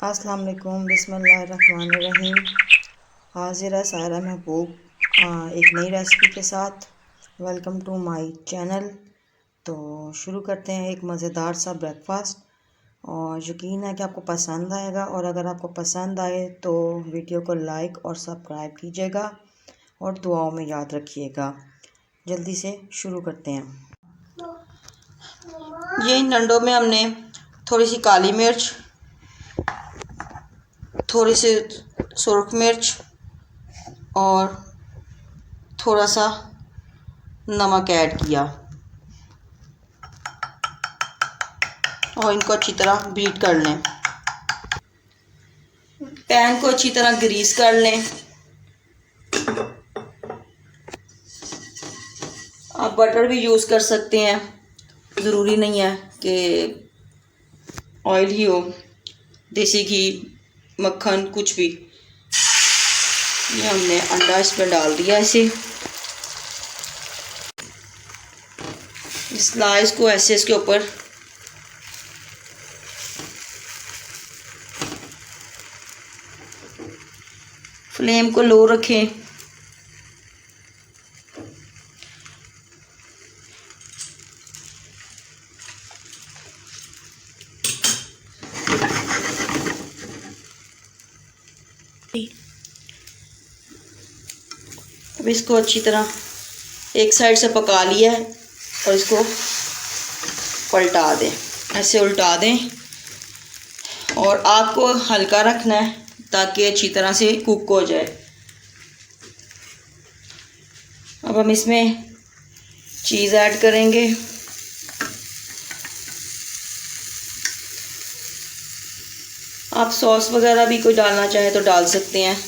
अस्सलाम वालेकुम, बिस्मिल्लाहिर्रहमानिर्रहीम। हाजिर है सायरा महबूब एक नई रेसिपी के साथ। Welcome to my channel. तो शुरू करते हैं एक मज़ेदार सा ब्रेकफास्ट, और यकीन है कि आपको पसंद आएगा। और अगर आपको पसंद आए तो वीडियो को लाइक और सब्सक्राइब कीजिएगा और दुआओं में याद रखिएगा। जल्दी से शुरू करते हैं। ये इन डंडों में हमने थोड़ी सी काली मिर्च, थोड़ी सी सुर्ख मिर्च और थोड़ा सा नमक ऐड किया और इनको अच्छी तरह बीट कर लें। पैन को अच्छी तरह ग्रीस कर लें। आप बटर भी यूज़ कर सकते हैं, ज़रूरी नहीं है कि ऑयल ही हो, देसी घी, मक्खन, कुछ भी। ये हमने अंडा इसमें डाल दिया। इसे स्लाइस को ऐसे इसके ऊपर फ्लेम को लो रखें। अब इसको अच्छी तरह एक साइड से पका लिया है और इसको पलटा दें, ऐसे उल्टा दें। और आग को हल्का रखना है ताकि अच्छी तरह से कुक हो जाए। अब हम इसमें चीज़ ऐड करेंगे। आप सॉस वगैरह भी कोई डालना चाहे तो डाल सकते हैं।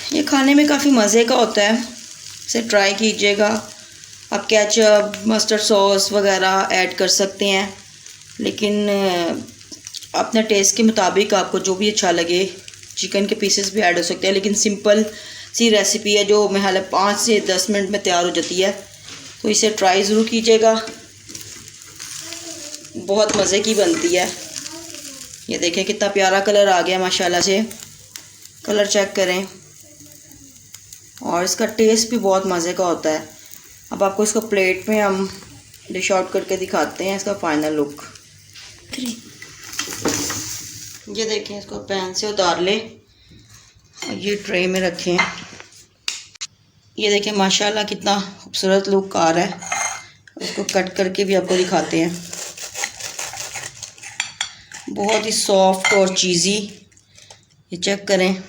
ये खाने में काफ़ी मज़े का होता है, इसे ट्राई कीजिएगा। आप केचप, मस्टर्ड सॉस वगैरह ऐड कर सकते हैं, लेकिन अपने टेस्ट के मुताबिक आपको जो भी अच्छा लगे। चिकन के पीसेस भी ऐड हो सकते हैं, लेकिन सिंपल सी रेसिपी है जो महज 5 से 10 मिनट में तैयार हो जाती है। तो इसे ट्राई ज़रूर कीजिएगा, बहुत मज़े की बनती है। ये देखें कितना प्यारा कलर आ गया माशाल्लाह से, कलर चेक करें। और इसका टेस्ट भी बहुत मज़े का होता है। अब आपको इसको प्लेट में हम डिश आउट करके दिखाते हैं इसका फाइनल लुक। ये देखें, इसको पैन से उतार लें और ये ट्रे में रखें। ये देखें माशाल्लाह कितना खूबसूरत लुक आ रहा है। इसको कट करके भी आपको दिखाते हैं। बहुत ही सॉफ्ट और चीज़ी, ये चेक करें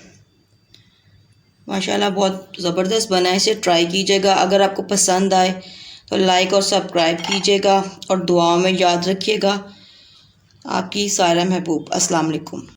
माशाल्लाह, बहुत ज़बरदस्त बना है। इसे ट्राई कीजिएगा। अगर आपको पसंद आए तो लाइक और सब्सक्राइब कीजिएगा और दुआओं में याद रखिएगा। आपकी सायरा महबूब। अस्सलाम वालेकुम।